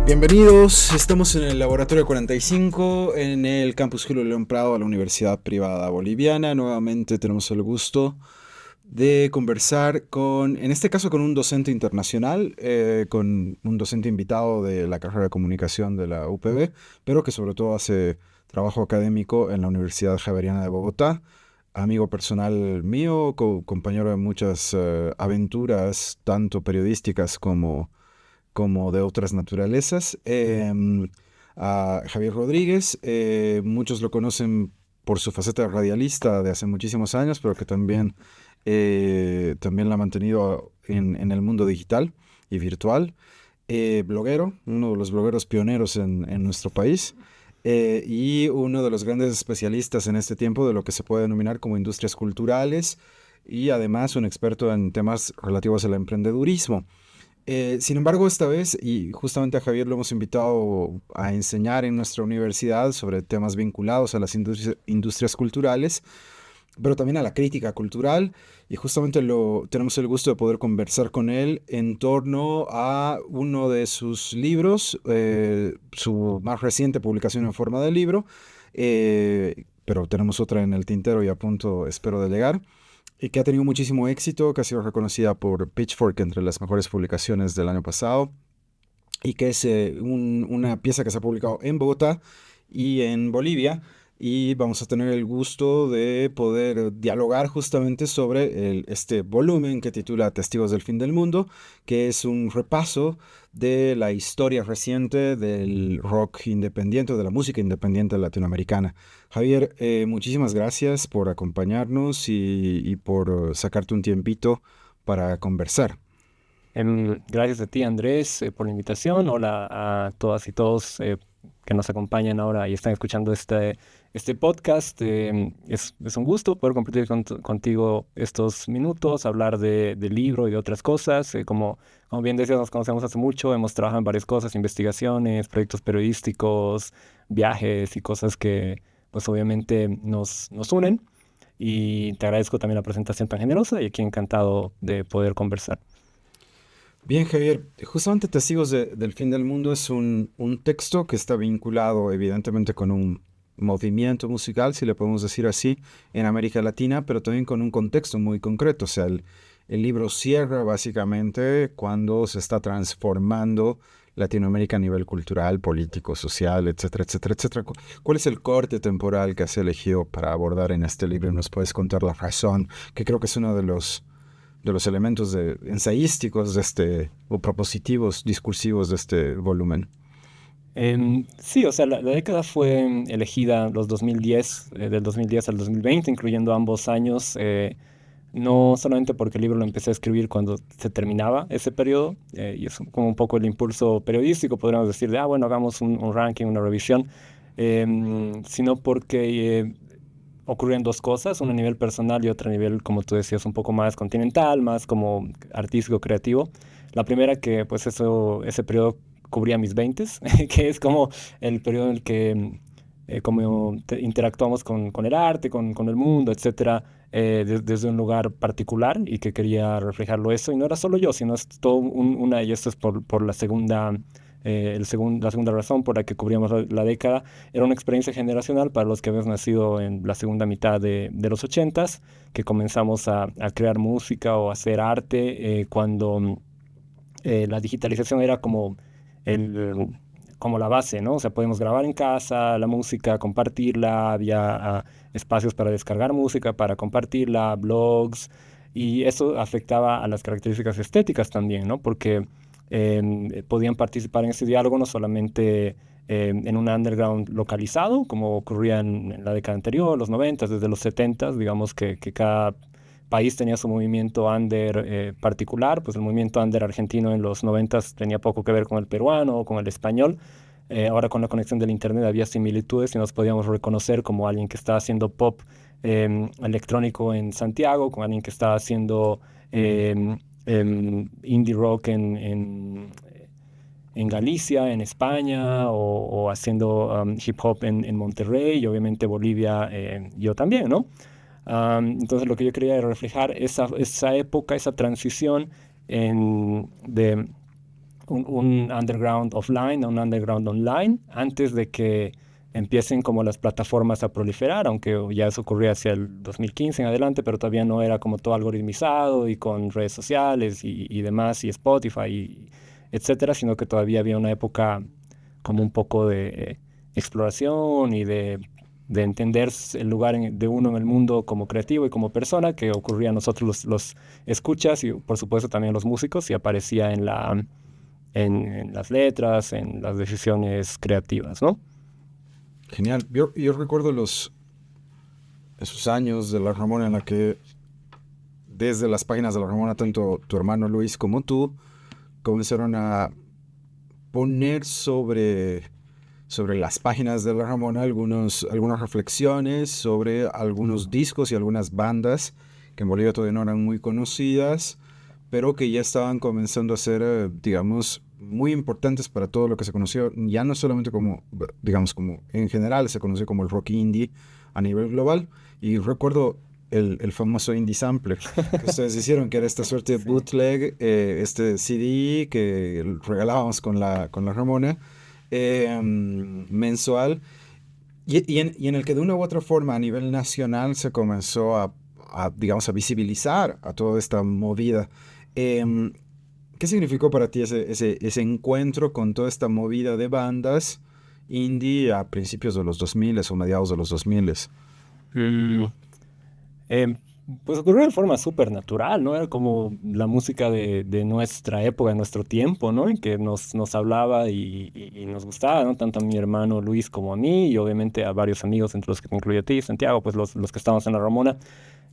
Bienvenidos, estamos en el Laboratorio 45 en el Campus Julio León Prado de la Universidad Privada Boliviana. Nuevamente tenemos el gusto de conversar en este caso con un docente internacional, con un docente invitado de la carrera de comunicación de la UPB, pero que sobre todo hace trabajo académico en la Universidad Javeriana de Bogotá. Amigo personal mío, compañero de muchas aventuras, tanto periodísticas como de otras naturalezas. A Javier Rodríguez, muchos lo conocen por su faceta radialista de hace muchísimos años, pero que también la ha mantenido en el mundo digital y virtual. Bloguero, uno de los blogueros pioneros en nuestro país. Y uno de los grandes especialistas en este tiempo de lo que se puede denominar como industrias culturales y además un experto en temas relativos al emprendedurismo. Sin embargo, esta vez, y justamente a Javier lo hemos invitado a enseñar en nuestra universidad sobre temas vinculados a las industrias culturales, pero también a la crítica cultural, y justamente tenemos el gusto de poder conversar con él en torno a uno de sus libros, su más reciente publicación en forma de libro, pero tenemos otra en el tintero y a punto, espero, de llegar, y que ha tenido muchísimo éxito, que ha sido reconocida por Pitchfork entre las mejores publicaciones del año pasado, y que es una pieza que se ha publicado en Bogotá y en Bolivia. Y vamos a tener el gusto de poder dialogar justamente sobre este volumen que titula Testigos del Fin del Mundo, que es un repaso de la historia reciente del rock independiente, de la música independiente latinoamericana. Javier, muchísimas gracias por acompañarnos y por sacarte un tiempito para conversar. Gracias a ti, Andrés, por la invitación. Hola a todas y todos que nos acompañan ahora y están escuchando este podcast. Es un gusto poder compartir contigo estos minutos, hablar del libro y de otras cosas. Como bien decías, nos conocemos hace mucho, hemos trabajado en varias cosas, investigaciones, proyectos periodísticos, viajes y cosas que pues obviamente nos unen. Y te agradezco también la presentación tan generosa y aquí encantado de poder conversar. Bien, Javier, justamente Testigos del Fin del Mundo es un texto que está vinculado evidentemente con un movimiento musical, si le podemos decir así, en América Latina, pero también con un contexto muy concreto. O sea, el libro cierra básicamente cuando se está transformando Latinoamérica a nivel cultural, político, social, etcétera, etcétera, etcétera. ¿Cuál es el corte temporal que has elegido para abordar en este libro? ¿Nos puedes contar la razón? Que creo que es uno de los elementos ensayísticos o propositivos, discursivos de este volumen. Sí, o sea, la década fue elegida los 2010, del 2010 al 2020, incluyendo ambos años, no solamente porque el libro lo empecé a escribir cuando se terminaba ese periodo, y es como un poco el impulso periodístico, podríamos decir, de, bueno, hagamos un ranking, una revisión, sino porque ocurren dos cosas, una a nivel personal y otra a nivel, como tú decías, un poco más continental, más como artístico, creativo. La primera que, pues ese periodo cubría mis veintes, que es como el periodo en el que como interactuamos con el arte, con el mundo, etcétera, desde un lugar particular y que quería reflejarlo eso. Y no era solo yo, sino es todo y esto es por la segunda, la segunda razón por la que cubríamos la década, era una experiencia generacional para los que habíamos nacido en la segunda mitad de los ochentas, que comenzamos a crear música o a hacer arte cuando la digitalización era el, como la base, ¿no? O sea, podemos grabar en casa la música, compartirla, había espacios para descargar música, para compartirla, blogs, y eso afectaba a las características estéticas también, ¿no? Porque podían participar en ese diálogo no solamente en un underground localizado, como ocurría en la década anterior, los 90, desde los 70, digamos que cada país tenía su movimiento under particular, pues el movimiento under argentino en los 90 tenía poco que ver con el peruano o con el español. Ahora con la conexión del internet había similitudes y nos podíamos reconocer como alguien que está haciendo pop electrónico en Santiago, con alguien que está haciendo indie rock en Galicia, en España, o haciendo hip hop en Monterrey, y obviamente Bolivia, yo también, ¿no? Entonces lo que yo quería era reflejar esa época, esa transición de un underground offline a un underground online antes de que empiecen como las plataformas a proliferar, aunque ya eso ocurría hacia el 2015 en adelante, pero todavía no era como todo algoritmizado y con redes sociales y demás, y Spotify, etcétera, sino que todavía había una época como un poco de exploración y de entender el lugar de uno en el mundo como creativo y como persona, que ocurría a nosotros los escuchas y por supuesto también los músicos y aparecía en las letras, en las decisiones creativas, ¿no? Genial. Yo recuerdo esos años de la Ramona en la que desde las páginas de la Ramona, tanto tu hermano Luis como tú comenzaron a poner sobre las páginas de la Ramona algunas reflexiones sobre algunos discos y algunas bandas que en Bolivia todavía no eran muy conocidas, pero que ya estaban comenzando a ser, digamos, muy importantes para todo lo que se conoció, ya no solamente como, digamos, como en general se conoció como el rock indie a nivel global. Y recuerdo el famoso indie sampler que ustedes hicieron, que era esta suerte de Sí. bootleg, este CD que regalábamos con la Ramona, mensual, y en el que de una u otra forma a nivel nacional se comenzó digamos, a visibilizar a toda esta movida. Em, ¿Qué significó para ti ese encuentro con toda esta movida de bandas indie a principios de los 2000 o mediados de los 2000? Mm, em, pues ocurrió de forma súper natural, ¿no? Era como la música de nuestra época, de nuestro tiempo, ¿no? En que nos hablaba y nos gustaba, ¿no? Tanto a mi hermano Luis como a mí y obviamente a varios amigos, entre los que te incluye a ti, Santiago, pues los que estábamos en la Ramona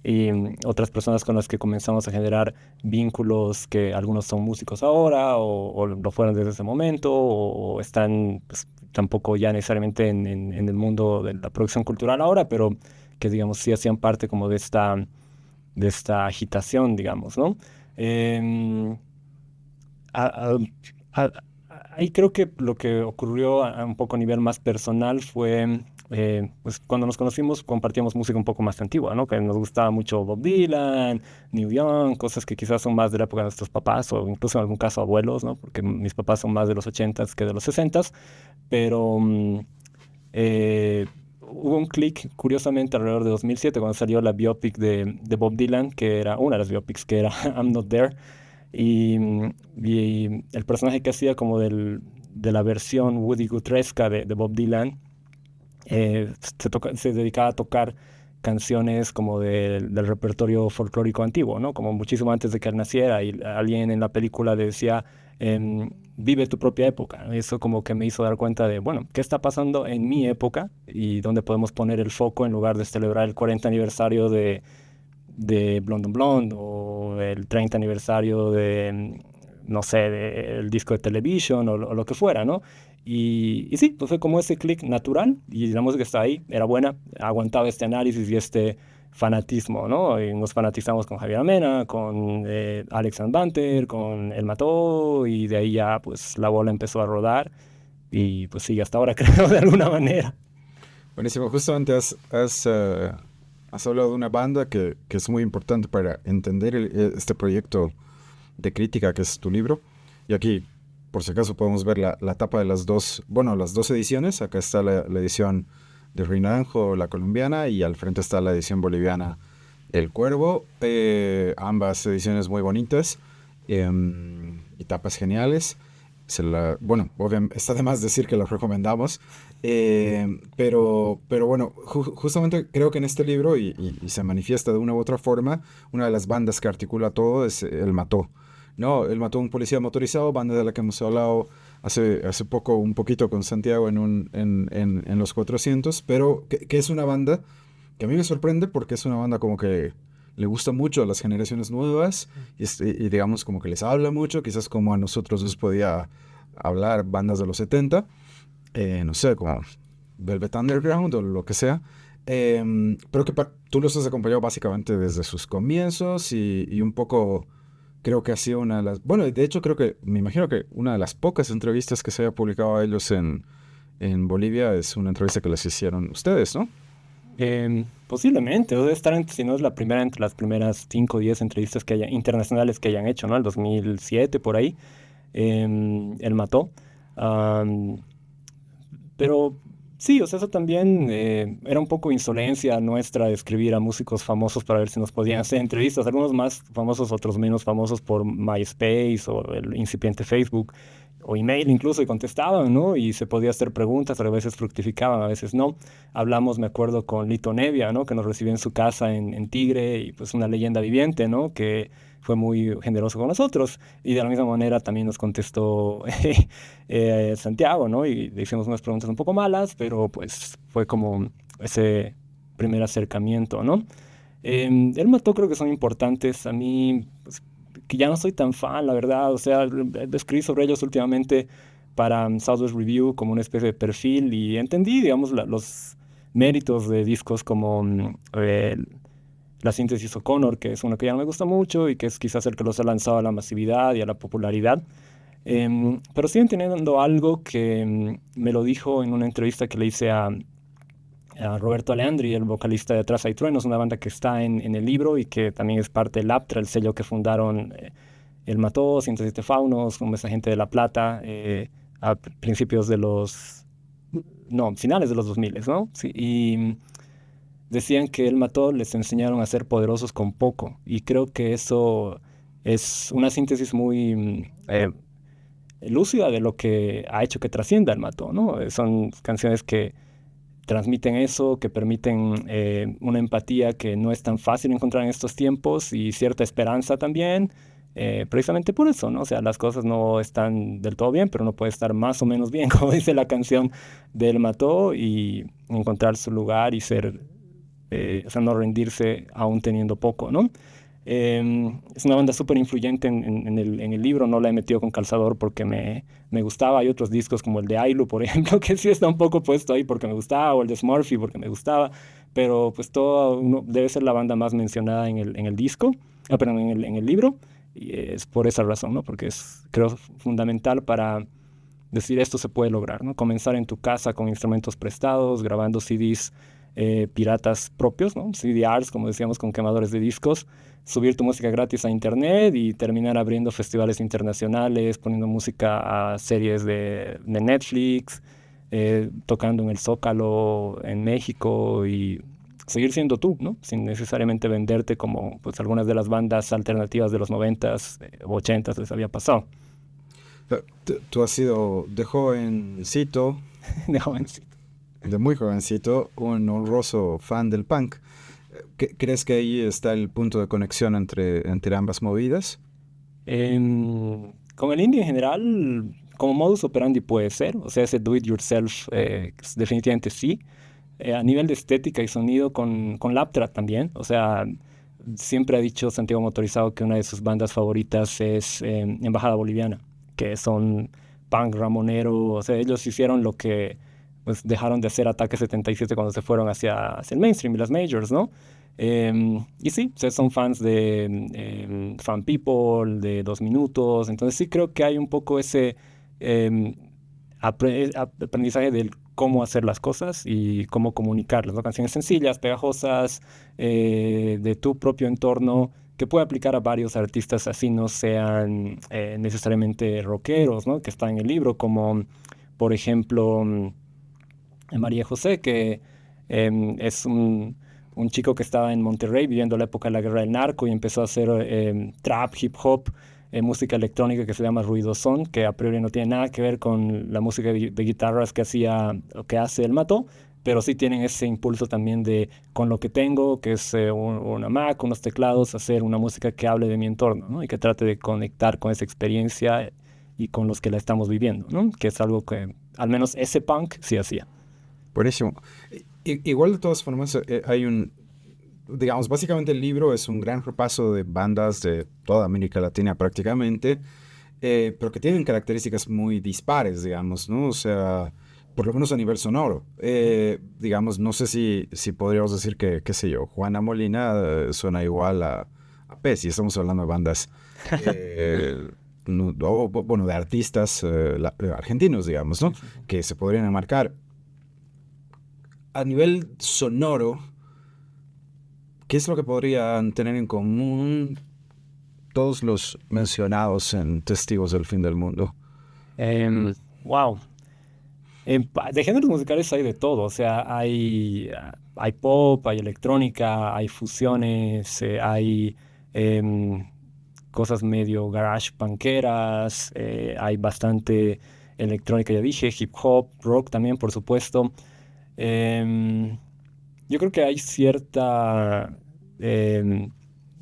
y otras personas con las que comenzamos a generar vínculos que algunos son músicos ahora o lo fueron desde ese momento o están pues, tampoco ya necesariamente en el mundo de la producción cultural ahora, pero que digamos sí hacían parte como de esta agitación, digamos, ¿no? Em, a- a- a- Ahí creo que lo que ocurrió a un poco a nivel más personal fue, pues cuando nos conocimos compartíamos música un poco más antigua, ¿no? Que nos gustaba mucho Bob Dylan, Neil Young, cosas que quizás son más de la época de nuestros papás o incluso en algún caso abuelos, ¿no? Porque mis papás son más de los 80s que de los 60s, pero hubo un clic, curiosamente, alrededor de 2007, cuando salió la biopic de Bob Dylan, que era una de las biopics, que era I'm Not There, y el personaje que hacía como de la versión Woody Guthresca de Bob Dylan, se dedicaba a tocar canciones como del repertorio folclórico antiguo, ¿no? Como muchísimo antes de que él naciera y alguien en la película le decía, vive tu propia época. Eso como que me hizo dar cuenta de, bueno, ¿qué está pasando en mi época y dónde podemos poner el foco en lugar de celebrar el 40 aniversario de Blonde on Blonde o el 30 aniversario de, no sé, del disco de Television o lo que fuera, ¿no? Y sí, pues fue como ese clic natural y la música está ahí, era buena, aguantaba este análisis y este fanatismo, ¿no? Y nos fanatizamos con Javier Amena, con Alex and Banter, con El Mató y de ahí ya pues la bola empezó a rodar y pues sigue hasta ahora creo de alguna manera. Buenísimo, justamente has hablado de una banda que es muy importante para entender este proyecto de crítica que es tu libro. Y aquí, por si acaso, podemos ver la tapa de las dos, bueno, las dos ediciones. Acá está la edición de Río Naranjo, la colombiana, y al frente está la edición boliviana, El Cuervo. Ambas ediciones muy bonitas, y tapas geniales. Bueno, obviamente, está de más decir que las recomendamos, pero bueno, justamente creo que en este libro, y se manifiesta de una u otra forma, una de las bandas que articula todo es El Mató. No, El Mató, un policía motorizado, banda de la que hemos hablado hace poco, un poquito con Santiago en los 400, pero que es una banda que a mí me sorprende porque es una banda como que le gusta mucho a las generaciones nuevas y digamos como que les habla mucho, quizás como a nosotros nos podía hablar bandas de los 70, no sé, como Velvet Underground o lo que sea, pero que tú los has acompañado básicamente desde sus comienzos y un poco creo que ha sido una de las, bueno, de hecho creo que, me imagino que una de las pocas entrevistas que se haya publicado a ellos en Bolivia es una entrevista que les hicieron ustedes, ¿no? Posiblemente, o debe estar, si no es la primera, entre las primeras 5 o 10 entrevistas que haya, internacionales que hayan hecho, ¿no? El 2007 por ahí. él mató. Am, pero sí, o sea, eso también era un poco insolencia nuestra de escribir a músicos famosos para ver si nos podían hacer entrevistas, algunos más famosos, otros menos famosos por MySpace o el incipiente Facebook o email incluso, y contestaban, ¿no? Y se podía hacer preguntas, a veces fructificaban, a veces no. Hablamos, me acuerdo, con Lito Nevia, ¿no? Que nos recibió en su casa en Tigre, y pues una leyenda viviente, ¿no? Que fue muy generoso con nosotros. Y de la misma manera también nos contestó Santiago, ¿no? Y le hicimos unas preguntas un poco malas, pero pues fue como ese primer acercamiento, ¿no? El mató creo que son importantes. A mí, pues, que ya no soy tan fan, la verdad. O sea, escribí sobre ellos últimamente para Southwest Review como una especie de perfil y entendí, digamos, los méritos de discos como la síntesis O'Connor, que es uno que ya no me gusta mucho y que es quizás el que los ha lanzado a la masividad y a la popularidad. Pero siguen teniendo algo que me lo dijo en una entrevista que le hice a Roberto Aleandri, el vocalista de Atrás hay Truenos, una banda que está en el libro y que también es parte del Aptra, el sello que fundaron El Mató, 107 Faunos, como esa gente de La Plata, a principios de los... No, finales de los 2000, ¿no? Sí, y decían que El Mató les enseñaron a ser poderosos con poco. Y creo que eso es una síntesis muy lúcida de lo que ha hecho que trascienda El Mató, ¿no? Son canciones que transmiten eso, que permiten una empatía que no es tan fácil encontrar en estos tiempos y cierta esperanza también, precisamente por eso, ¿no? O sea, las cosas no están del todo bien, pero no puede estar más o menos bien, como dice la canción de El Mató, y encontrar su lugar y ser, o sea, no rendirse aún teniendo poco, ¿no? Es una banda súper influyente en el libro, no la he metido con calzador porque me gustaba. Hay otros discos como el de Ailu, por ejemplo, que sí está un poco puesto ahí porque me gustaba, o el de Smurfy porque me gustaba, pero pues todo debe ser la banda más mencionada en el disco, perdón, en el libro, y es por esa razón, ¿no? Porque es, creo, fundamental para decir esto se puede lograr, ¿no? Comenzar en tu casa con instrumentos prestados, grabando CDs piratas propios, ¿no? CDRs, como decíamos, con quemadores de discos, subir tu música gratis a internet y terminar abriendo festivales internacionales, poniendo música a series de Netflix, tocando en el Zócalo en México y seguir siendo tú, ¿no? Sin necesariamente venderte como pues algunas de las bandas alternativas de los 90s o 80s les había pasado. Tú has sido de jovencito, De jovencito. de muy jovencito, un honroso fan del punk. ¿Crees que ahí está el punto de conexión entre ambas movidas? Con el indie en general, como modus operandi puede ser, o sea, ese do it yourself, definitivamente sí. A nivel de estética y sonido con Laptra también, o sea, siempre ha dicho Santiago Motorizado que una de sus bandas favoritas es Embajada Boliviana, que son punk ramonero, o sea, ellos hicieron lo que pues dejaron de hacer Ataque 77 cuando se fueron hacia el mainstream y las majors, ¿no? Y sí, o sea, son fans de Fan People, de Dos Minutos, entonces sí creo que hay un poco ese em, aprendizaje del cómo hacer las cosas y cómo comunicarlas, ¿no? Canciones sencillas, pegajosas, de tu propio entorno, que puede aplicar a varios artistas así no sean necesariamente rockeros, ¿no? Que está en el libro, como por ejemplo María José, que es un chico que estaba en Monterrey viviendo la época de la guerra del narco y empezó a hacer trap, hip hop, música electrónica que se llama ruidosón, que a priori no tiene nada que ver con la música de guitarras que hacía o que hace el Mato, pero sí tienen ese impulso también de con lo que tengo, que es una Mac, unos teclados, hacer una música que hable de mi entorno, ¿no? Y que trate de conectar con esa experiencia y con los que la estamos viviendo, ¿no? Que es algo que al menos ese punk sí hacía. Buenísimo. Igual de todas formas, digamos, básicamente el libro es un gran repaso de bandas de toda América Latina prácticamente, pero que tienen características muy dispares, digamos, ¿no? O sea, por lo menos a nivel sonoro. Digamos, no sé si podríamos decir que, qué sé yo, Juana Molina suena igual a Pez, y estamos hablando de bandas, bueno, de artistas argentinos, digamos, ¿no? Sí, sí, sí. Que se podrían enmarcar. A nivel sonoro, ¿qué es lo que podrían tener en común? todos los mencionados en Testigos del Fin del Mundo? Wow. De géneros musicales hay de todo, o sea, hay pop, hay electrónica, hay fusiones, hay em, cosas medio garage punkeras, hay bastante electrónica, ya dije, hip hop, rock también, por supuesto. Em, yo creo que hay cierta em,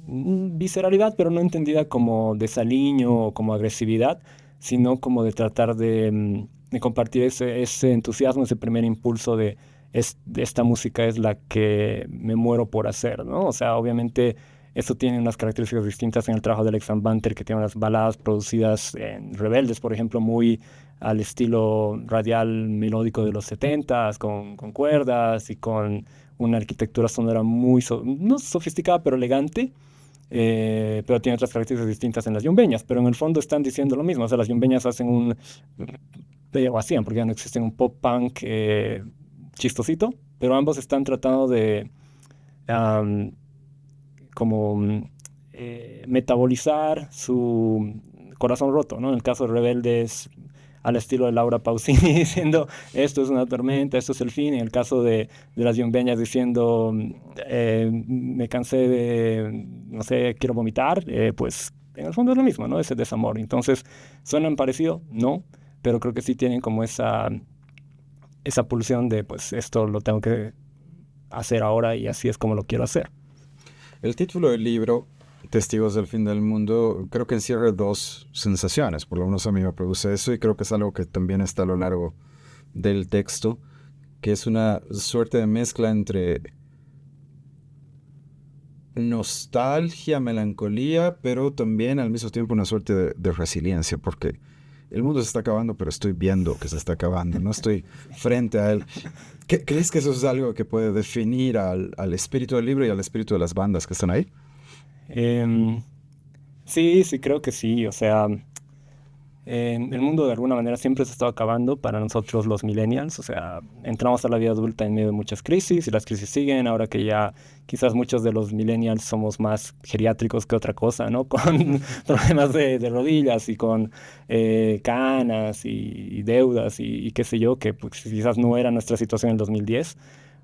visceralidad, pero no entendida como desaliño o como agresividad, sino como de tratar de compartir ese entusiasmo, ese primer impulso de esta música es la que me muero por hacer, ¿no? O sea, obviamente esto tiene unas características distintas en el trabajo de Alex Van Banter, que tiene unas baladas producidas en Rebeldes, por ejemplo, muy al estilo radial melódico de los 70s, con cuerdas y con una arquitectura sonora muy, no sofisticada, pero elegante. Pero tiene otras características distintas en las yumbeñas, pero en el fondo están diciendo lo mismo. O sea, las yumbeñas hacen o hacían, porque ya no existen, un pop punk chistosito, pero ambos están tratando de am, como metabolizar su corazón roto, ¿no? En el caso de Rebeldes, al estilo de Laura Pausini, diciendo esto es una tormenta, esto es el fin. En el caso de las yumbeñas, diciendo me cansé de, no sé, quiero vomitar, pues en el fondo es lo mismo, ¿no? Ese desamor. Entonces, ¿suenan parecido? No, pero creo que sí tienen como esa pulsión de, pues esto lo tengo que hacer ahora y así es como lo quiero hacer. El título del libro, Testigos del Fin del Mundo, creo que encierra dos sensaciones, por lo menos a mí me produce eso, y creo que es algo que también está a lo largo del texto, que es una suerte de mezcla entre nostalgia, melancolía, pero también al mismo tiempo una suerte de resiliencia, porque el mundo se está acabando, pero estoy viendo que se está acabando, no estoy frente a él. ¿Crees que eso es algo que puede definir al espíritu del libro y al espíritu de las bandas que están ahí? Em, sí, sí, creo que sí. O sea, el mundo de alguna manera siempre se está acabando para nosotros los millennials. O sea, entramos a la vida adulta en medio de muchas crisis y las crisis siguen. Ahora que ya quizás muchos de los millennials somos más geriátricos que otra cosa, ¿no? Con problemas de rodillas y con canas y deudas y qué sé yo, que pues, quizás no era nuestra situación en el 2010.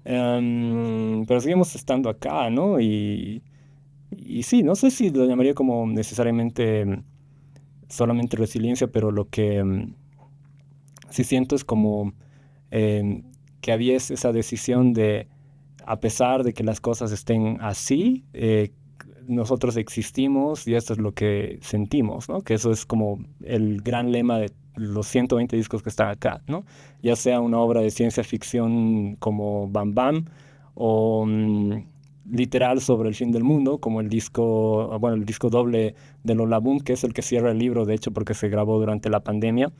Pero seguimos estando acá, ¿no? Y sí, no sé si lo llamaría como necesariamente solamente resiliencia, pero lo que sí siento es como em, que había esa decisión de, a pesar de que las cosas estén así, nosotros existimos y esto es lo que sentimos, ¿no? Que eso es como el gran lema de los 120 discos que están acá, ¿no? Ya sea una obra de ciencia ficción como Bam Bam o literal sobre el fin del mundo, como el disco, bueno, el disco doble de Lola Boom, que es el que cierra el libro, de hecho, porque se grabó durante la pandemia,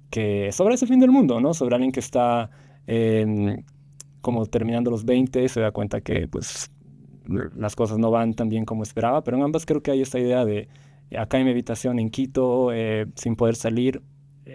que sobre ese fin del mundo, ¿no? Sobre alguien que está como terminando los 20, se da cuenta que pues las cosas no van tan bien como esperaba, pero en ambas creo que hay esta idea de acá en mi habitación en Quito, sin poder salir,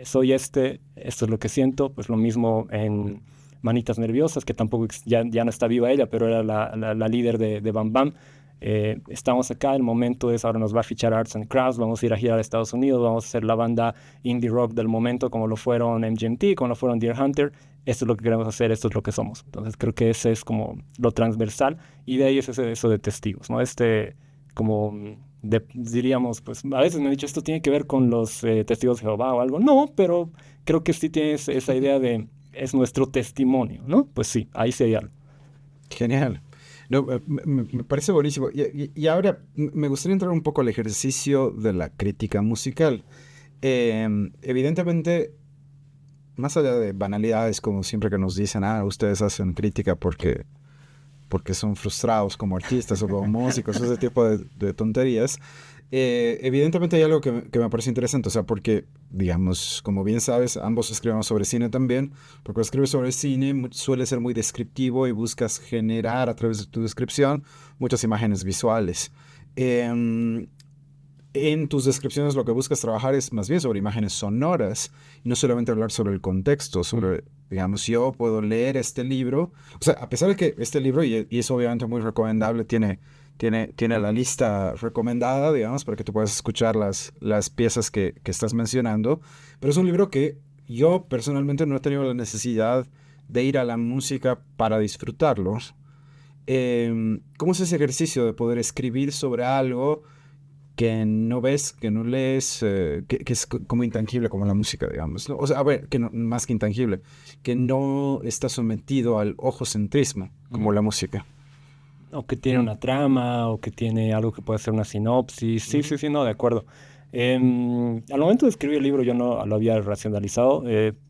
soy esto es lo que siento, pues lo mismo en Manitas Nerviosas, que tampoco ya no está viva ella, pero era la líder de Bam Bam. Estamos acá, el momento es ahora nos va a fichar Arts and Crafts, vamos a ir a girar a Estados Unidos, vamos a ser la banda indie rock del momento como lo fueron MGMT, como lo fueron Deer Hunter. Esto es lo que queremos hacer, esto es lo que somos. Entonces creo que ese es como lo transversal y de ahí es eso de testigos, ¿no? Como diríamos, pues a veces me han dicho esto tiene que ver con los testigos de Jehová o algo. No, pero creo que sí tienes esa idea de es nuestro testimonio, ¿no? Pues sí, ahí sí hay algo. Genial. No, me parece buenísimo. Y ahora me gustaría entrar un poco al ejercicio de la crítica musical. Evidentemente, más allá de banalidades como siempre que nos dicen, ustedes hacen crítica porque son frustrados como artistas o como músicos, ese tipo de tonterías. Evidentemente hay algo que me parece interesante, o sea, porque, digamos, como bien sabes, ambos escribimos sobre cine también, porque cuando escribes sobre cine suele ser muy descriptivo y buscas generar a través de tu descripción muchas imágenes visuales. En tus descripciones lo que buscas trabajar es más bien sobre imágenes sonoras y no solamente hablar sobre el contexto, sobre, digamos, yo puedo leer este libro, o sea, a pesar de que este libro, y es obviamente muy recomendable, tiene tiene la lista recomendada, digamos, para que tú puedas escuchar las piezas que estás mencionando. Pero es un libro que yo personalmente no he tenido la necesidad de ir a la música para disfrutarlo. ¿Cómo es ese ejercicio de poder escribir sobre algo que no ves, que no lees, que es como intangible como la música, digamos, ¿no? O sea, a ver, que más que intangible, que no está sometido al ojocentrismo como la música? O que tiene una trama, o que tiene algo que puede ser una sinopsis. Sí, sí, sí, no, de acuerdo. Al momento de escribir el libro yo no lo había racionalizado,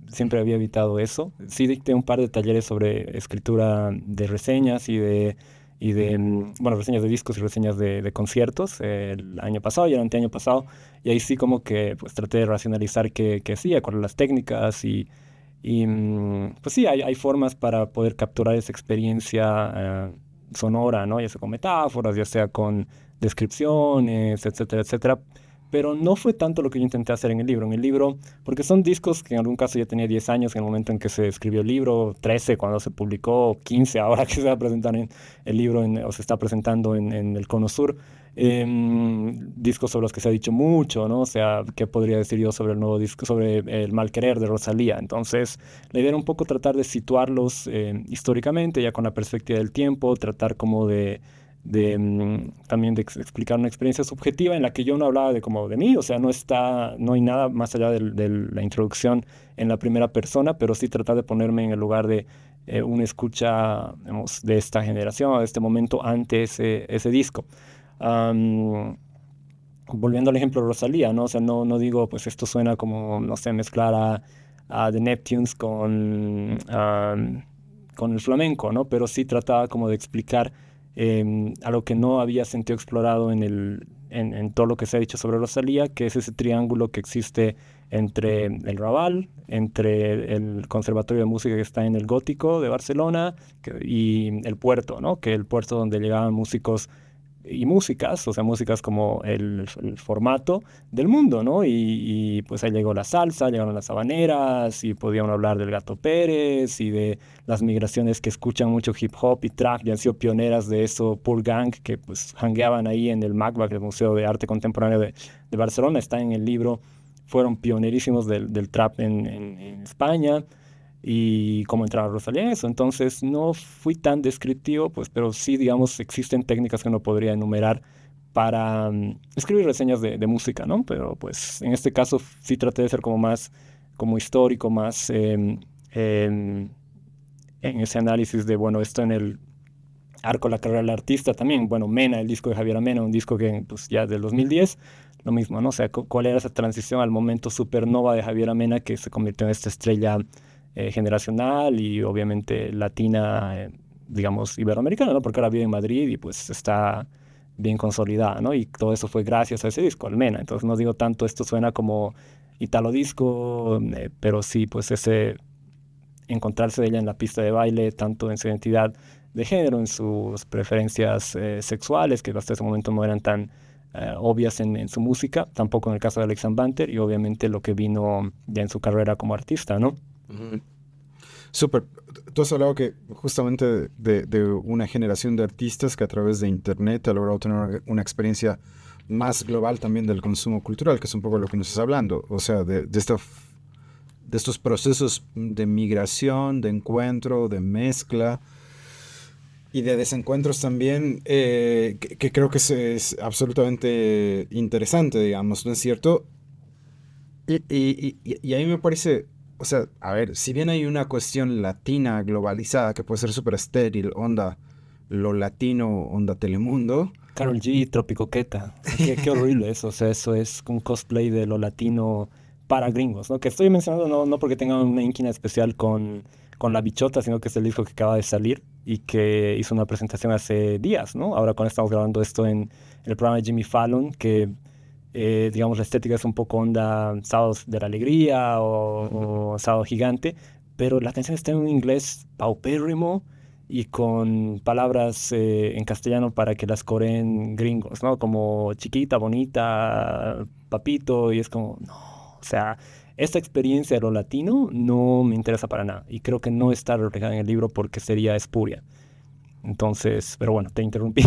siempre había evitado eso. Sí dicté un par de talleres sobre escritura de reseñas bueno, reseñas de discos y reseñas de conciertos el año pasado y el anteaño pasado. Y ahí sí como que pues traté de racionalizar qué hacía, cuáles las técnicas pues sí, hay formas para poder capturar esa experiencia sonora, ¿no? Ya sea con metáforas, ya sea con descripciones, etcétera, etcétera. Pero no fue tanto lo que yo intenté hacer en el libro. En el libro, porque son discos que en algún caso ya tenía 10 años en el momento en que se escribió el libro, 13 cuando se publicó, 15 ahora que se va a presentar en el libro o se está presentando en el Cono Sur. Discos sobre los que se ha dicho mucho, ¿no? O sea, ¿qué podría decir yo sobre el nuevo disco, sobre El Mal Querer de Rosalía? Entonces, la idea era un poco tratar de situarlos históricamente, ya con la perspectiva del tiempo, tratar como también de explicar una experiencia subjetiva en la que yo no hablaba de como de mí, o sea, no hay nada más allá de la introducción en la primera persona, pero sí tratar de ponerme en el lugar de una escucha, digamos, de esta generación, de este momento ante ese disco. Am, Volviendo al ejemplo de Rosalía, ¿no? O sea, no digo, pues esto suena como, no sé, mezclar a The Neptunes con el flamenco, ¿no? Pero sí trataba como de explicar algo que no había sentido explorado en todo lo que se ha dicho sobre Rosalía, que es ese triángulo que existe entre el Raval, entre el Conservatorio de Música que está en el Gótico de Barcelona y el puerto, ¿no? Que el puerto donde llegaban músicos y músicas, o sea, músicas como el formato del mundo, ¿no? Pues ahí llegó la salsa, llegaron las habaneras y podíamos hablar del Gato Pérez y de las migraciones que escuchan mucho hip hop y trap y han sido pioneras de eso, Pur Gang, que pues hangueaban ahí en el MACBA, el Museo de Arte Contemporáneo de Barcelona, está en el libro, fueron pionerísimos del trap en España y cómo entraba Rosalía en eso. Entonces no fui tan descriptivo, pues, pero sí, digamos, existen técnicas que uno podría enumerar para escribir reseñas de música, ¿no? Pero pues en este caso sí traté de ser como más como histórico, más en ese análisis de, bueno, esto en el arco de la carrera del artista también. Bueno, Mena, el disco de Javier Amena, un disco que pues ya del 2010, lo mismo, ¿no? O sea, cuál era esa transición al momento supernova de Javier Amena que se convirtió en esta estrella generacional y obviamente latina, digamos, iberoamericana, ¿no? Porque ahora vive en Madrid y pues está bien consolidada, ¿no? Y todo eso fue gracias a ese disco, Almena. Entonces no digo tanto, esto suena como Italo disco, pero sí, pues ese encontrarse de ella en la pista de baile, tanto en su identidad de género, en sus preferencias sexuales, que hasta ese momento no eran tan obvias en su música, tampoco en el caso de Alex Banter, y obviamente lo que vino ya en su carrera como artista, ¿no? Ujú. Súper. Tú has hablado que justamente de una generación de artistas que a través de Internet ha logrado tener una experiencia más global también del consumo cultural, que es un poco lo que nos estás hablando. O sea, de estos procesos de migración, de encuentro, de mezcla y de desencuentros también, que creo que es absolutamente interesante, digamos, ¿no es cierto? Y a mí me parece, o sea, a ver, si bien hay una cuestión latina globalizada que puede ser súper estéril, onda lo latino, onda Telemundo. Karol G, Tropicoqueta. O sea, qué horrible eso. O sea, eso es un cosplay de lo latino para gringos, ¿no? Que estoy mencionando no porque tenga una inquina especial con La Bichota, sino que es el disco que acaba de salir y que hizo una presentación hace días, ¿no? Ahora cuando estamos grabando esto en el programa de Jimmy Fallon, que digamos la estética es un poco onda Sábados de la Alegría o Sábado Gigante, pero la canción está en un inglés paupérrimo y con palabras en castellano para que las coreen gringos, ¿no? Como chiquita, bonita, papito, y es como, no, o sea, esta experiencia de lo latino no me interesa para nada y creo que no está reflejada en el libro porque sería espuria. Entonces, pero bueno, te interrumpí.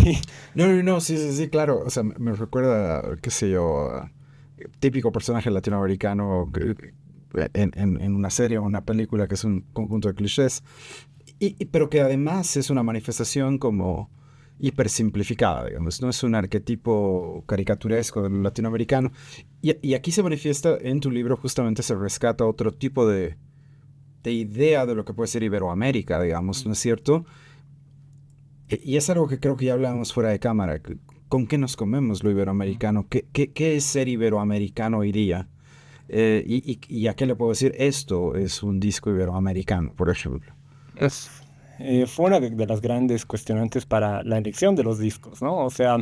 No, sí, claro. O sea, me recuerda, qué sé yo, típico personaje latinoamericano en una serie o una película que es un conjunto de clichés, pero que además es una manifestación como hipersimplificada, digamos, no es un arquetipo caricaturesco del latinoamericano. Y aquí se manifiesta en tu libro, justamente se rescata otro tipo de idea de lo que puede ser Iberoamérica, digamos, ¿no es cierto? Y es algo que creo que ya hablábamos fuera de cámara. ¿Con qué nos comemos lo iberoamericano? ¿Qué es ser iberoamericano hoy día? ¿Y a qué le puedo decir? Esto es un disco iberoamericano, por ejemplo. Es, fue una de las grandes cuestionantes para la elección de los discos, ¿no? O sea,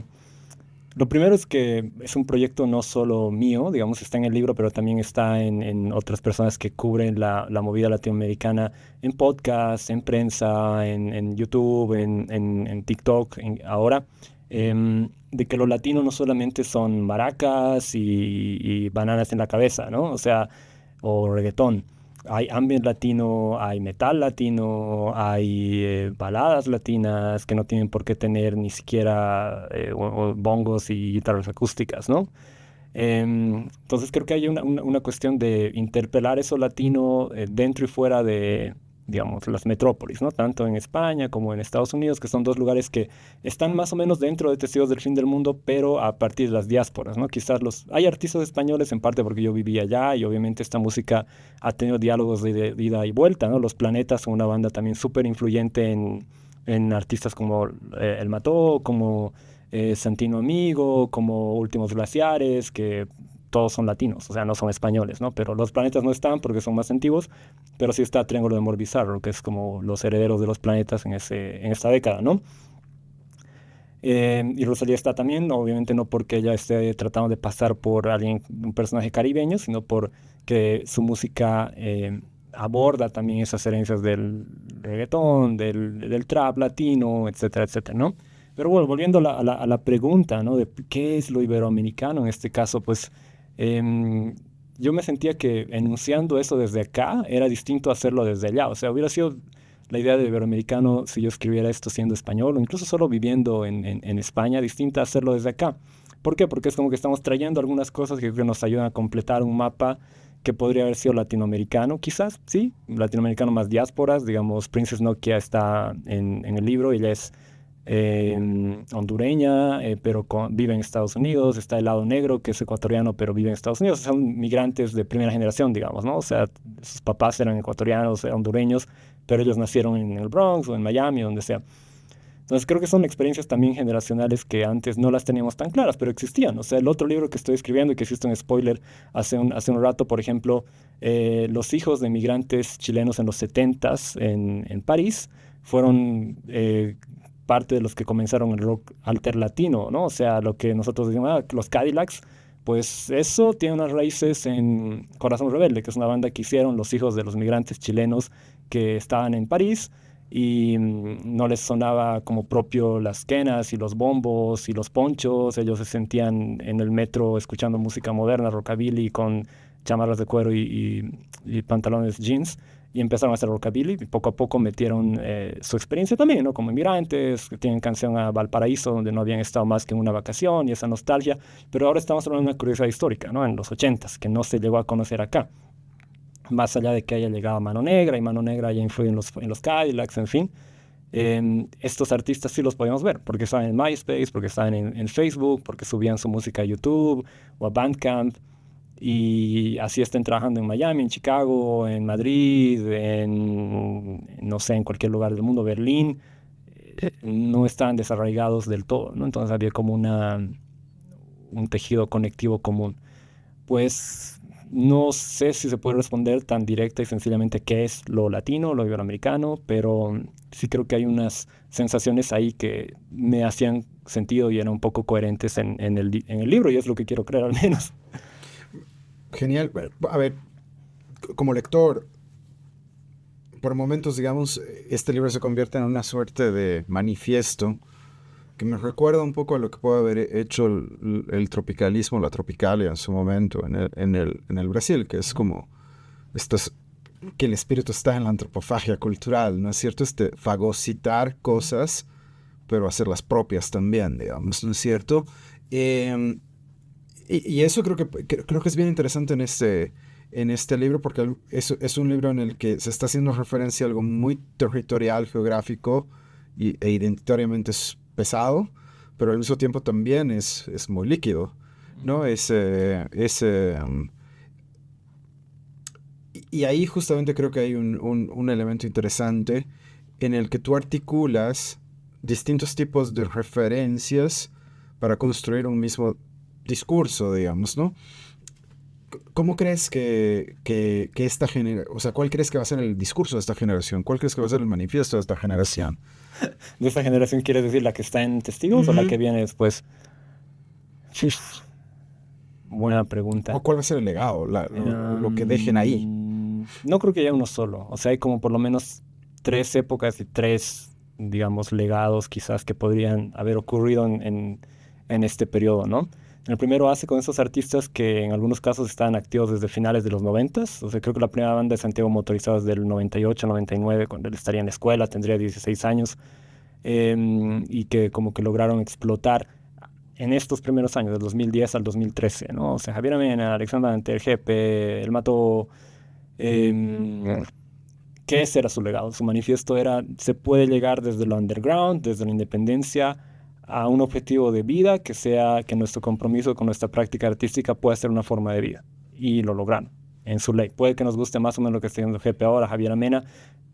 lo primero es que es un proyecto no solo mío, digamos, está en el libro, pero también está en otras personas que cubren la movida latinoamericana en podcast, en prensa, en YouTube, en TikTok, ahora, de que lo latino no solamente son maracas y bananas en la cabeza, ¿no? O sea, o reggaetón. Hay ambient latino, hay metal latino, hay baladas latinas que no tienen por qué tener ni siquiera o bongos y guitarras acústicas, ¿no? Entonces creo que hay una cuestión de interpelar eso latino dentro y fuera de, digamos, las metrópolis, ¿no? Tanto en España como en Estados Unidos, que son dos lugares que están más o menos dentro de Testigos del Fin del Mundo, pero a partir de las diásporas, ¿no? Quizás hay artistas españoles en parte porque yo vivía allá y obviamente esta música ha tenido diálogos de ida y vuelta, ¿no? Los Planetas son una banda también súper influyente en artistas como El Mató, como Santino Amigo, como Últimos Glaciares, que todos son latinos, o sea, no son españoles, ¿no? Pero Los Planetas no están porque son más antiguos, pero sí está Triángulo de Amor Bizarro, que es como los herederos de Los Planetas en esta década, ¿no? Y Rosalía está también, obviamente no porque ella esté tratando de pasar por alguien, un personaje caribeño, sino porque su música aborda también esas herencias del reggaetón, del trap latino, etcétera, etcétera, ¿no? Pero bueno, volviendo a la pregunta, ¿no? De qué es lo iberoamericano en este caso, pues yo me sentía que enunciando eso desde acá era distinto a hacerlo desde allá. O sea, hubiera sido la idea de iberoamericano si yo escribiera esto siendo español o incluso solo viviendo en España, distinta a hacerlo desde acá. ¿Por qué? Porque es como que estamos trayendo algunas cosas que nos ayudan a completar un mapa que podría haber sido latinoamericano, quizás, sí, latinoamericano más diásporas, digamos, Princess Nokia está en el libro, ella es hondureña, pero vive en Estados Unidos. Está el lado negro, que es ecuatoriano, pero vive en Estados Unidos. Son migrantes de primera generación, digamos, ¿no? O sea, sus papás eran ecuatorianos, hondureños, pero ellos nacieron en el Bronx o en Miami, donde sea. Entonces creo que son experiencias también generacionales que antes no las teníamos tan claras, pero existían. O sea, el otro libro que estoy escribiendo y que hiciste un spoiler hace un rato, por ejemplo, los hijos de migrantes chilenos en los 70s en París fueron parte de los que comenzaron el rock alter latino, ¿no? O sea, lo que nosotros decimos, los Cadillacs, pues eso tiene unas raíces en Corazón Rebelde, que es una banda que hicieron los hijos de los migrantes chilenos que estaban en París y no les sonaba como propio las quenas y los bombos y los ponchos. Ellos se sentían en el metro escuchando música moderna, rockabilly, con chamarras de cuero y pantalones jeans. Y empezaron a hacer rockabilly y poco a poco metieron su experiencia también, ¿no? Como inmigrantes, que tienen canción a Valparaíso, donde no habían estado más que en una vacación y esa nostalgia. Pero ahora estamos hablando de una curiosidad histórica, ¿no? En los 80s, que no se llegó a conocer acá. Más allá de que haya llegado Mano Negra y Mano Negra haya influido en los Cadillacs, en fin. Estos artistas sí los podíamos ver, porque estaban en MySpace, porque estaban en Facebook, porque subían su música a YouTube o a Bandcamp. Y así estén trabajando en Miami, en Chicago, en Madrid, no sé, en cualquier lugar del mundo, Berlín, no estaban desarraigados del todo, ¿no? Entonces había como un tejido conectivo común. Pues no sé si se puede responder tan directa y sencillamente qué es lo latino, lo iberoamericano, pero sí creo que hay unas sensaciones ahí que me hacían sentido y eran un poco coherentes en el libro, y es lo que quiero creer al menos. Genial. A ver, como lector, por momentos, digamos, este libro se convierte en una suerte de manifiesto que me recuerda un poco a lo que puede haber hecho el tropicalismo, la tropicalia en su momento en el Brasil, que es como que el espíritu está en la antropofagia cultural, ¿no es cierto? Fagocitar cosas pero hacerlas propias también, digamos, ¿no es cierto? Y eso creo que es bien interesante en este libro, porque es un libro en el que se está haciendo referencia a algo muy territorial, geográfico e identitariamente es pesado, pero al mismo tiempo también es muy líquido, ¿no? Y ahí justamente creo que hay un elemento interesante en el que tú articulas distintos tipos de referencias para construir un mismo discurso, digamos, ¿no? ¿Cómo crees que esta generación, o sea, cuál crees que va a ser el discurso de esta generación? ¿Cuál crees que va a ser el manifiesto de esta generación? ¿De esta generación quieres decir la que está en Testigos o la Ujú. que viene después? Buena pregunta. ¿O cuál va a ser el legado, lo que dejen ahí? No creo que haya uno solo. O sea, hay como por lo menos tres épocas y tres, digamos, legados quizás que podrían haber ocurrido en este periodo, ¿no? El primero hace con esos artistas que en algunos casos estaban activos desde finales de los noventas. O sea, creo que la primera banda de Santiago Motorizado es del 98, 99, cuando él estaría en la escuela, tendría 16 años, y que como que lograron explotar en estos primeros años, del 2010 al 2013, ¿no? O sea, Javier Amena, Alexander Dante, el Jefe, el Mato, eh, que ese era su legado. Su manifiesto era, se puede llegar desde lo underground, desde la independencia, a un objetivo de vida que sea que nuestro compromiso con nuestra práctica artística pueda ser una forma de vida. Y lo lograron en su ley. Puede que nos guste más o menos lo que está haciendo el Jefe ahora, Javier Amena,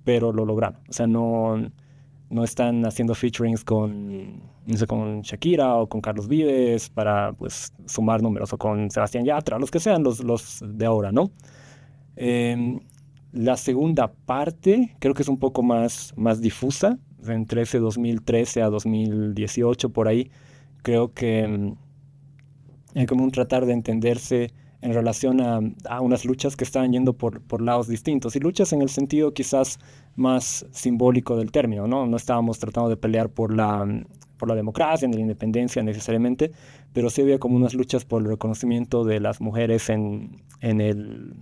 pero lo lograron. O sea, no están haciendo featurings con, no sé, con Shakira o con Carlos Vives para pues sumar números o con Sebastián Yatra, los que sean los de ahora, ¿no? Em, la segunda parte creo que es un poco más difusa, entre ese 2013 a 2018 por ahí. Creo que hay como un tratar de entenderse en relación a unas luchas que estaban yendo por lados distintos, y luchas en el sentido quizás más simbólico del término, ¿no? No estábamos tratando de pelear por la democracia ni la independencia necesariamente, pero sí había como unas luchas por el reconocimiento de las mujeres en el,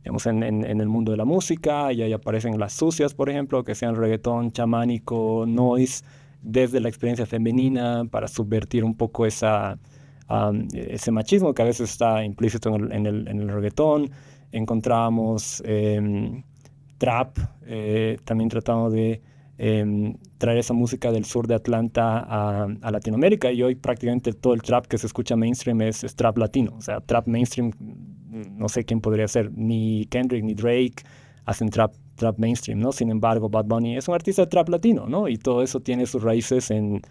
digamos, en el mundo de la música, y ahí aparecen las sucias, por ejemplo, que sean reggaetón, chamánico, noise, desde la experiencia femenina para subvertir un poco ese machismo que a veces está implícito en el reggaetón. Encontrábamos trap, también tratando de traer esa música del sur de Atlanta a Latinoamérica, y hoy prácticamente todo el trap que se escucha mainstream es trap latino. O sea, trap mainstream, no sé quién podría ser, ni Kendrick ni Drake hacen trap mainstream, ¿no? Sin embargo, Bad Bunny es un artista de trap latino, ¿no? Y todo eso tiene sus raíces en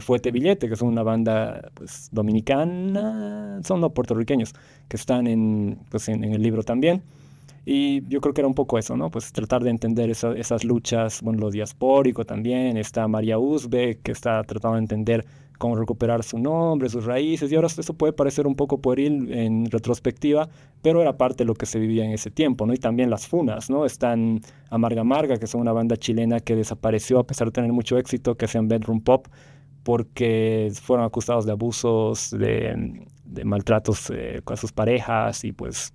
Fuete Billete, que son una banda pues, dominicana, son no puertorriqueños, que están pues, en el libro también. Y yo creo que era un poco eso, ¿no? Pues tratar de entender esas luchas, bueno, lo diaspórico también. Está María Uzbek, que está tratando de entender cómo recuperar su nombre, sus raíces. Y ahora eso puede parecer un poco pueril en retrospectiva, pero era parte de lo que se vivía en ese tiempo, ¿no? Y también las funas, ¿no? Están Amarga Amarga, que son una banda chilena que desapareció a pesar de tener mucho éxito, que hacían bedroom pop, porque fueron acusados de abusos, de maltratos con sus parejas, y pues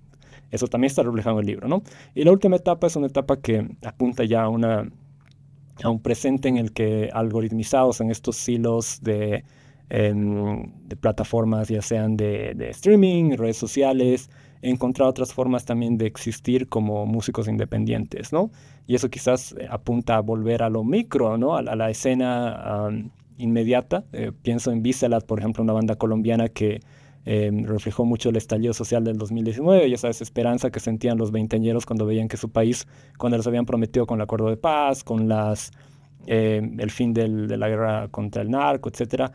eso también está reflejado en el libro, ¿no? Y la última etapa es una etapa que apunta ya a un presente en el que algoritmizados en estos silos de plataformas, ya sean de streaming, redes sociales, he encontrado otras formas también de existir como músicos independientes, ¿no? Y eso quizás apunta a volver a lo micro, ¿no? A la escena inmediata. Pienso en Bicelat, por ejemplo, una banda colombiana que reflejó mucho el estallido social del 2019, y esa desesperanza que sentían los veinteañeros cuando veían que su país, cuando les habían prometido con el acuerdo de paz, con el fin de la guerra contra el narco, etcétera,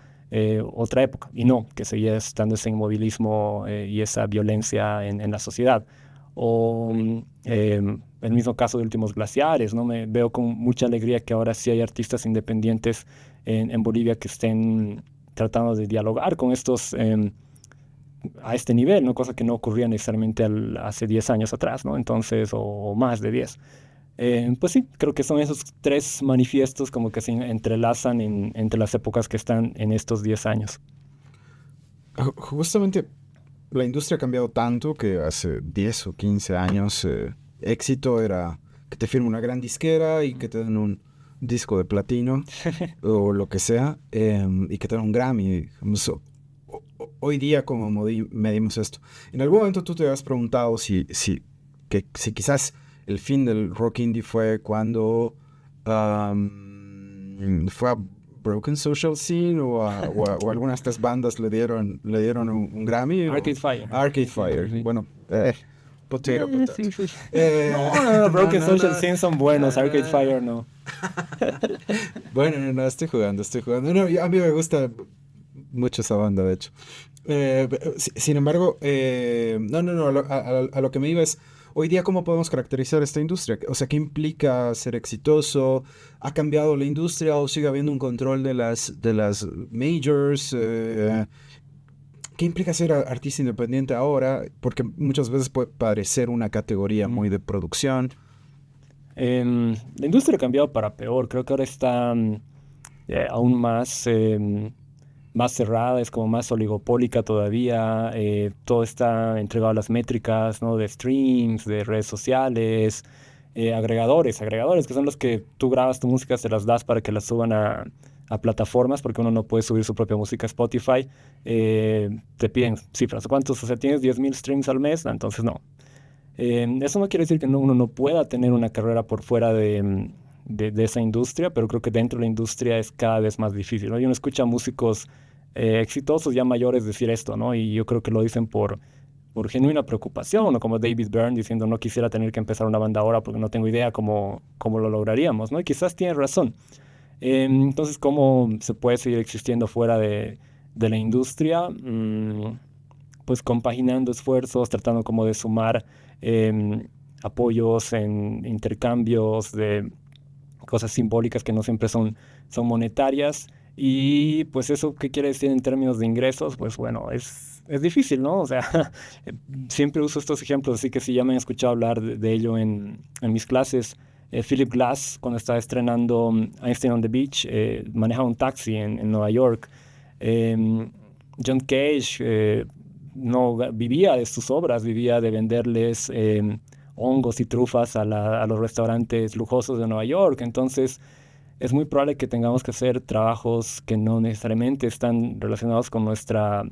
otra época, y no, que seguía estando ese inmovilismo y esa violencia en la sociedad. O el mismo caso de Últimos Glaciares, ¿no? Me veo con mucha alegría que ahora sí hay artistas independientes en Bolivia que estén tratando de dialogar con estos a este nivel, ¿no? Cosa que no ocurría necesariamente hace 10 años atrás, ¿no? Entonces, o más de 10. Pues sí, creo que son esos tres manifiestos como que se entrelazan entre las épocas que están en estos 10 años. Justamente la industria ha cambiado tanto que hace 10 o 15 años éxito era que te firme una gran disquera y que te den disco de platino o lo que sea, y que tenga un Grammy. Digamos, hoy día, como medimos esto? En algún momento tú te has preguntado si quizás el fin del rock indie fue cuando fue a Broken Social Scene o algunas de estas bandas le dieron un Grammy. Arcade Fire. Arcade Fire. Sí. Bueno, potato. Sí. No, Broken no, Social no. Scene son buenos, Arcade Fire no. Bueno, no, estoy jugando. No, a mí me gusta mucho esa banda, de hecho. Sin embargo, no, a lo que me iba es, hoy día, ¿cómo podemos caracterizar esta industria? O sea, ¿qué implica ser exitoso? ¿Ha cambiado la industria o sigue habiendo un control de las majors? ¿Qué implica ser artista independiente ahora? Porque muchas veces puede parecer una categoría muy de producción. La industria ha cambiado para peor. Creo que ahora está aún más cerrada, es como más oligopólica todavía. Todo está entregado a las métricas, ¿no? De streams, de redes sociales, agregadores que son los que tú grabas tu música, se las das para que las suban a plataformas, porque uno no puede subir su propia música a Spotify. Te piden cifras. ¿Cuántos? O sea, ¿tienes 10,000 streams al mes? Entonces no. Eso no quiere decir que uno no pueda tener una carrera por fuera de esa industria, pero creo que dentro de la industria es cada vez más difícil, ¿no? Y uno escucha a músicos exitosos ya mayores decir esto, ¿no? Y yo creo que lo dicen por genuina preocupación, o como David Byrne diciendo, no quisiera tener que empezar una banda ahora porque no tengo idea cómo lo lograríamos, ¿no? Y quizás tiene razón. Entonces, ¿cómo se puede seguir existiendo fuera de la industria? Pues compaginando esfuerzos, tratando como de sumar apoyos en intercambios de cosas simbólicas que no siempre son monetarias. Y pues eso, ¿qué quiere decir en términos de ingresos? Pues bueno, es difícil, ¿no? O sea, siempre uso estos ejemplos, así que si ya me han escuchado hablar de ello en mis clases. Philip Glass, cuando estaba estrenando Einstein on the Beach, manejaba un taxi en Nueva York. John Cage no vivía de sus obras, vivía de venderles hongos y trufas a los restaurantes lujosos de Nueva York. Entonces, es muy probable que tengamos que hacer trabajos que no necesariamente están relacionados con nuestra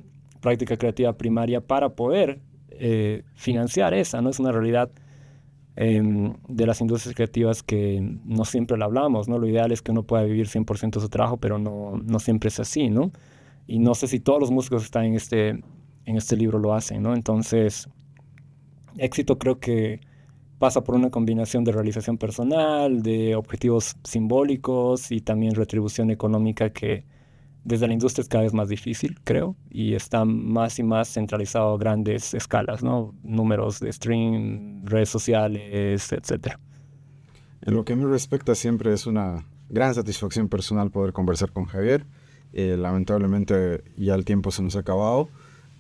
práctica creativa primaria para poder financiar esa, ¿no? Es una realidad de las industrias creativas que no siempre la hablamos, ¿no? Lo ideal es que uno pueda vivir 100% de su trabajo, pero no siempre es así, ¿no? Y no sé si todos los músicos que están en este libro lo hacen, ¿no? Entonces, éxito creo que pasa por una combinación de realización personal, de objetivos simbólicos y también retribución económica que desde la industria es cada vez más difícil, creo, y está más y más centralizado a grandes escalas, ¿no? Números de stream, redes sociales, etc. En lo que a mí respecta, siempre es una gran satisfacción personal poder conversar con Javier. Lamentablemente ya el tiempo se nos ha acabado.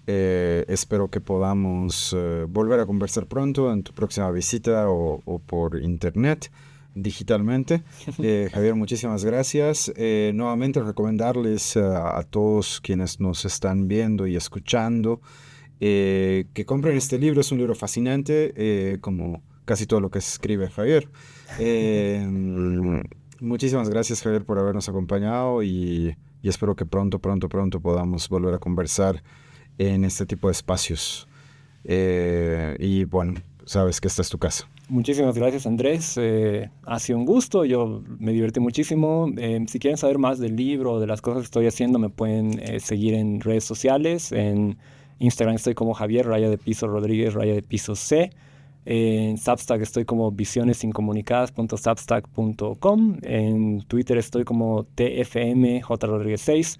Espero que podamos volver a conversar pronto en tu próxima visita o por internet, digitalmente. Javier, muchísimas gracias. Nuevamente recomendarles a todos quienes nos están viendo y escuchando que compren este libro. Es un libro fascinante, como casi todo lo que escribe Javier. Muchísimas gracias, Javier, por habernos acompañado y espero que pronto podamos volver a conversar en este tipo de espacios. Y bueno, sabes que esta es tu casa. Muchísimas gracias, Andrés. Ha sido un gusto, yo me divertí muchísimo. Si quieren saber más del libro, de las cosas que estoy haciendo, me pueden seguir en redes sociales. En Instagram estoy como Javier _Rodríguez _C. En Substack estoy como visionesincomunicadas.substack.com. En Twitter estoy como TFMJRodríguez6.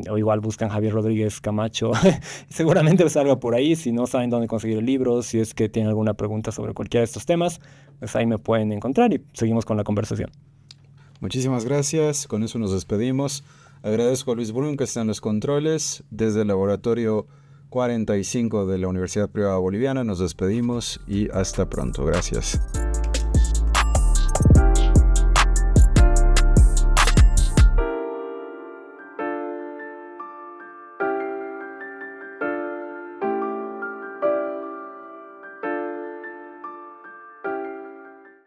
O igual buscan Javier Rodríguez Camacho. Seguramente salga por ahí. Si no saben dónde conseguir el libro, si es que tienen alguna pregunta sobre cualquiera de estos temas, pues ahí me pueden encontrar y seguimos con la conversación. Muchísimas gracias. Con eso nos despedimos. Agradezco a Luis Brun, que está en los controles. Desde el laboratorio 45 de la Universidad Privada Boliviana nos despedimos y hasta pronto. Gracias.